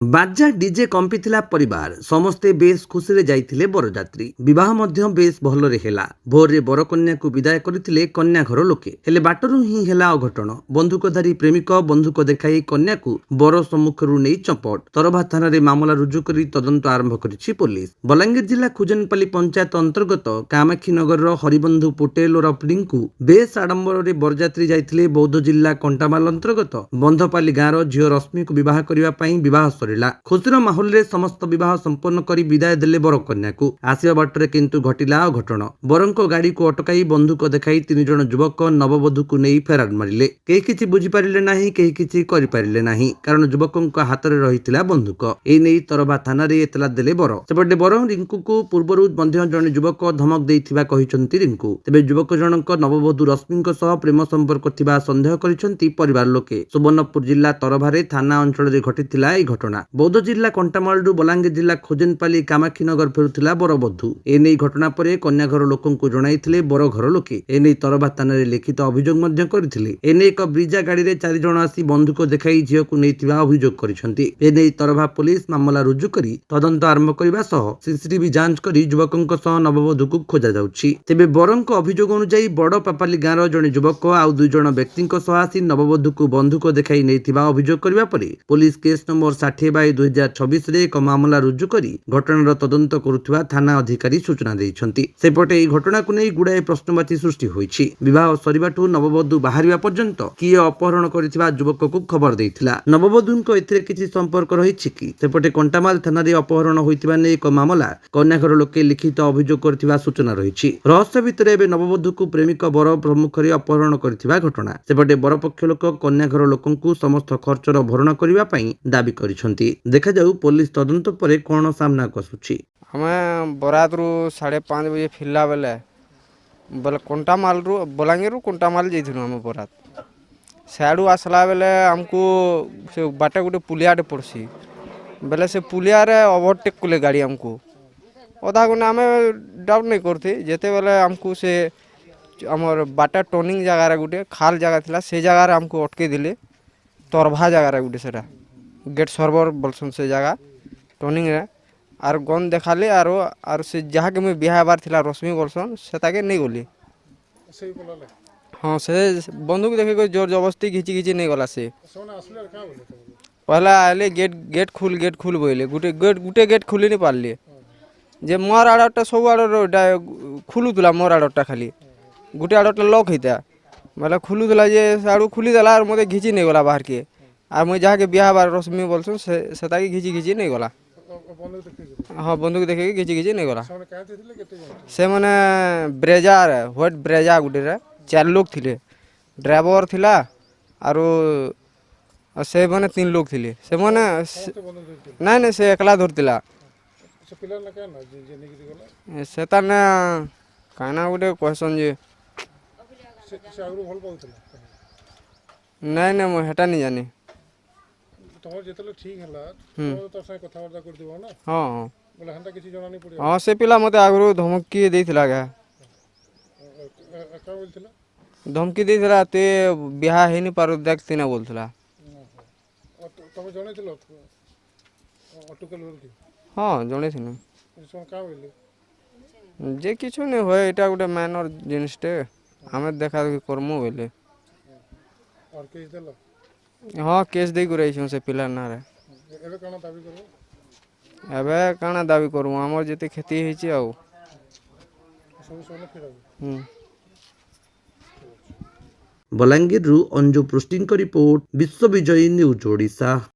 ବାଜା ଡିଜେ କମ୍ପିଥିଲା ପରିବାର ସମସ୍ତେ ବେଶ ଖୁସିରେ ଯାଇଥିଲେ ବରଯାତ୍ରୀ। ବିବାହ ମଧ୍ୟ ବେଶ ଭଲରେ ହେଲା। ଭୋରରେ ବରକନ୍ୟାକୁ ବିଦାୟ କରିଥିଲେ କନ୍ୟା ଘର ଲୋକେ। ହେଲେ ବାଟରୁ ହିଁ ହେଲା ଅଘଟଣ। ବନ୍ଧୁକଧାରୀ ପ୍ରେମିକ ବନ୍ଧୁକ ଦେଖାଇ କନ୍ୟାକୁ ବର ସମ୍ମୁଖରୁ ନେଇ ଚମ୍ପଟ। ତରଭା ଥାନାରେ ମାମଲା ରୁଜୁ କରି ତଦନ୍ତ ଆରମ୍ଭ କରିଛି ପୋଲିସ। ବଲାଙ୍ଗୀର ଜିଲ୍ଲା ଖୁଜନପାଲି ପଞ୍ଚାୟତ ଅନ୍ତର୍ଗତ କାମାକ୍ଷୀନଗରର ହରିବନ୍ଧୁ ପୋଟେଲ ଓରଫ ରିଙ୍କୁ ବେଶ ଆଡମ୍ବରରେ ବରଯାତ୍ରୀ ଯାଇଥିଲେ। ବୌଦ୍ଧ ଜିଲ୍ଲା କଣ୍ଟାମାଲ ଅନ୍ତର୍ଗତ ବନ୍ଧପାଲି ଗାଁର ଝିଅ ରଶ୍ମିକୁ ବିବାହ କରିବା ପାଇଁ ବିବାହ ଖୁସିର ମାହୋଲରେ ସମସ୍ତ ବିବାହ ସମ୍ପନ୍ନ କରି ବିଦାୟ ଦେଲେ ବରକନ୍ୟାକୁ। ଆସିବା ବାଟରେ କିନ୍ତୁ ଘଟିଲା ଅଘଟଣ। ବରଙ୍କ ଗାଡିକୁ ଅଟକାଇ ବନ୍ଧୁକ ଦେଖାଇ 3 ଜଣ ଯୁବକ ନବବଧୂକୁ ନେଇ ଫେରାର ମାରିଲେ। କେହି କିଛି ବୁଝିପାରିଲେ ନାହିଁ, କେହି କିଛି କରିପାରିଲେ ନାହିଁ, କାରଣ ଯୁବକଙ୍କ ହାତରେ ରହିଥିଲା ବନ୍ଧୁକ। ଏ ନେଇ ତରଭା ଥାନାରେ ଏତଲା ଦେଲେ ବର। ସେପଟେ ବର ରିଙ୍କୁକୁ ପୂର୍ବରୁ ମଧ୍ୟ ଜଣେ ଯୁବକ ଧମକ ଦେଇଥିବା କହିଛନ୍ତି ରିଙ୍କୁ। ତେବେ ଯୁବକ ଜଣଙ୍କ ନବବଧୂ ରଶ୍ମିଙ୍କ ସହ ପ୍ରେମ ସମ୍ପର୍କ ଥିବା ସନ୍ଦେହ କରିଛନ୍ତି ପରିବାର ଲୋକେ। ସୁବର୍ଣ୍ଣପୁର ଜିଲ୍ଲା ତରଭାରେ ଥାନା ଅଞ୍ଚଳରେ ଘଟିଥିଲା ଏହି ଘଟଣା। ବୌଦ୍ଧ ଜିଲ୍ଲା କଣ୍ଟାମାଳରୁ ବଲାଙ୍ଗୀର ଜିଲ୍ଲା ଖୋଜନପାଲି କାମାକ୍ଷୀନଗର ଫେରୁଥିଲା ବରବଧୂ। ଏନେଇ ଘଟଣା ପରେ କନ୍ୟା ଘର ଲୋକଙ୍କୁ ଜଣାଇଥିଲେ ବର ଘର ଲୋକେ। ଏନେଇ ତରଭା ଥାନାରେ ଲିଖିତ ଅଭିଯୋଗ ମଧ୍ୟ କରିଥିଲେ। ଏନେଇ ଏକ ବ୍ରିଜା ଗାଡିରେ 4 ଜଣ ଆସି ବନ୍ଧୁକ ଦେଖାଇ ଝିଅକୁ ନେଇଥିବା ଅଭିଯୋଗ କରିଛନ୍ତି। ଏନେଇ ତରଭା ପୋଲିସ ମାମଲା ରୁଜୁ କରି ତଦନ୍ତ ଆରମ୍ଭ କରିବା ସହ ସିସିଟିଭି ଯାଞ୍ଚ କରି ଯୁବକଙ୍କ ସହ ନବବଧୂକୁ ଖୋଜାଯାଉଛି। ତେବେ ବରଙ୍କ ଅଭିଯୋଗ ଅନୁଯାୟୀ ବଡ ପାପାଲି ଗାଁର ଜଣେ ଯୁବକ ଆଉ 2 ଜଣ ବ୍ୟକ୍ତିଙ୍କ ସହ ଆସି ନବବଧୂକୁ ବନ୍ଧୁକ ଦେଖାଇ ନେଇଥିବା ଅଭିଯୋଗ କରିବା ପରେ ପୋଲିସ କେସ୍ ନମ୍ବର 60/2026 ରେ ଏକ ମାମଲା ରୁଜୁ କରି ଘଟଣାର ତଦନ୍ତ କରୁଥିବା ଥାନା ଅଧିକାରୀ ସୂଚନା ଦେଇଛନ୍ତି। ସେପଟେ ଏହି ଘଟଣାକୁ ନେଇ ଗୁଡାଏ ପ୍ରଶ୍ନବାଚୀ ସୃଷ୍ଟି ହୋଇଛି। ବିବାହ ସରିବାଠୁ ନବବଧୂ ବାହାରିବା ପର୍ଯ୍ୟନ୍ତ କିଏ ଅପହରଣ କରିଥିବା ଯୁବକକୁ ଖବର ଦେଇଥିଲା? ନବବଧୂଙ୍କ ଏଥିରେ କିଛି ସମ୍ପର୍କ ରହିଛି କି? ସେପଟେ କଣ୍ଟାମାଲ ଥାନାରେ ଅପହରଣ ହୋଇଥିବା ନେଇ ଏକ ମାମଲା କନ୍ୟାଘର ଲୋକେ ଲିଖିତ ଅଭିଯୋଗ କରିଥିବା ସୂଚନା ରହିଛି। ରହସ୍ୟ ଭିତରେ ଏବେ ନବବଧୂକୁ ପ୍ରେମିକ ବର ସମ୍ମୁଖରେ ଅପହରଣ କରିଥିବା ଘଟଣା। ସେପଟେ ବରପକ୍ଷ ଲୋକ କନ୍ୟାଘର ଲୋକଙ୍କୁ ସମସ୍ତ ଖର୍ଚ୍ଚର ଭରଣା କରିବା ପାଇଁ ଦାବି କରିଛନ୍ତି। ଦେଖାଯାଉ ପୋଲିସ ତଦନ୍ତ ପରେ କଣ ସାମ୍ନାକୁ ଆସୁଛି। ଆମେ ବରାତରୁ 5:30 ବଜେ ଫିରଲା ବେଲେ କଣ୍ଟାମାଲରୁ ବଲାଙ୍ଗୀରରୁ କଣ୍ଟାମାଲ ଯାଇଥିଲୁ ଆମେ ବରାତ। ସିଆଡ଼ୁ ଆସିଲା ବେଲେ ଆମକୁ ସେ ବାଟେ ଗୋଟେ ପୁଲିଆଟେ ପଡ଼ସି ବେଲେ ସେ ପୁଲିଆରେ ଓଭରଟେକ୍ କଲେ ଗାଡ଼ି ଆମକୁ। ଅଧା ଗୁନେ ଆମେ ଡାଉଟ୍ ନାଇଁ କରୁଥି ଯେତେବେଲେ ଆମକୁ ସେ ଆମର ବାଟା ଟର୍ଣ୍ଣିଂ ଜାଗାରେ ଗୋଟେ ଖାଲ ଜାଗା ଥିଲା, ସେ ଜାଗାରେ ଆମକୁ ଅଟକେଇ ଦେଲେ। ତରଭା ଜାଗାରେ ଗୋଟେ ସେଟା ଗେଟ୍ ସର୍ଭର ବୋଲସନ୍ ସେ ଜାଗା ଟର୍ଣ୍ଣିଂରେ। ଆର୍ ଗନ୍ ଦେଖାଲେ ଆରୁ ସେ ଯାହାକେ ମୁଇଁ ବିହା ହେବାର ଥିଲା ରଶ୍ମି ବୋଲସନ୍ ସେତାକେ ନେଇ ଗଲି। ହଁ ସେ ବନ୍ଧୁକ ଦେଖିକରି ଜୋର ଜବରଦସ୍ତି ଘିଚି ଘିଚି ନେଇଗଲା। ସେ ପହଲା ଆଇଲେ ଗେଟ୍ ଖୁଲ ବୋଇଲେ ଗୁଟେ ଗେଟ୍ ଖୁଲି ନି ପାରିଲେ ଯେ ମୋର୍ ଆଡ଼ଟା ସବୁ ଆଡ଼ଟା ଖୁଲୁଥିଲା। ମୋର୍ ଆଡ଼ଟା ଖାଲି ଗୁଟେ ଆଡ଼ଟା ଲକ୍ ହେଇତା ବେଲେ ଖୁଲୁଥିଲା ଯେ ସାଡ଼ୁ ଖୁଲିଦେଲା ଆର୍ ମତେ ଘିଚି ନେଇଗଲା ବାହାରକେ। আর মুই যাহাকে বিয়া হবার রশ্মি বলছুন সেটাকে ঘিচি ঘিচি নেইগলা। হ্যাঁ বন্ধুক দেখে ঘিচি ঘিচি নেইগলা। সে মানে ব্রেজা হোয়াইট ব্রেজা গুটেরে 4 লোক থিলে। ড্রাইভর থিলা আরু সে মানে 3 লোক থিলে। সে মানে নাই নাই সে একলা ধরতিলা। সেটা না কানা গুটে কহসন যে নাই না মই হেটা নি জানি। ତମର ଯେତେବେଳେ ଠିକ ହେଲା ତମର ତ ସାଙ୍ଗେ କଥାବାର୍ତ୍ତା କରିଥିବ ନା? ହଁ ବୋଲେ ହେନ୍ତା କିଛି ଜଣା ନାଇଁ ପଡିବ? ହଁ ସେ ପିଲା ମତେ ଆଗରୁ ଧମକି ଦେଇଥିଲା ଗା। କାଁ ବୋଲଥିଲା? ଧମକି ଦେଇଥିଲା ତେ ବିହା ହେଇନି ପାରୁ ଦେଖ ତିନା ବୋଲଥିଲା। ତମେ ଜଣେଇଥିଲ ଅଟକେଲ ବୋଲିକି? ହଁ ଜଣେଇଥିନୁ। ସେମାନେ କାଁ ବୋଇଲେ? ଯେ কিছু নেই হয়, এটা গোটে মাইনর জিনিসটে আমি দেখা দেখি করমু বলে। আর কেস দেল? হ্যাঁ কেস দেই করাইছু সে পিলার নারে। ଏବେ କାଣା ଦାବି କରିବ? ଏବେ କାଣା ଦାବି করমু আমার যেতে ক্ষতি হয়েছে আউ ସବୁ ସରିଲେ ଫେରାବୁ? ବଲାଙ୍ଗୀରରୁ ଅଞ୍ଜୁ ପୃଷ୍ଟିଙ୍କ ରିପୋର୍ଟ, ବିଶ୍ୱବିଜୟୀ ନ୍ୟୁଜ ଓଡ଼ିଶା।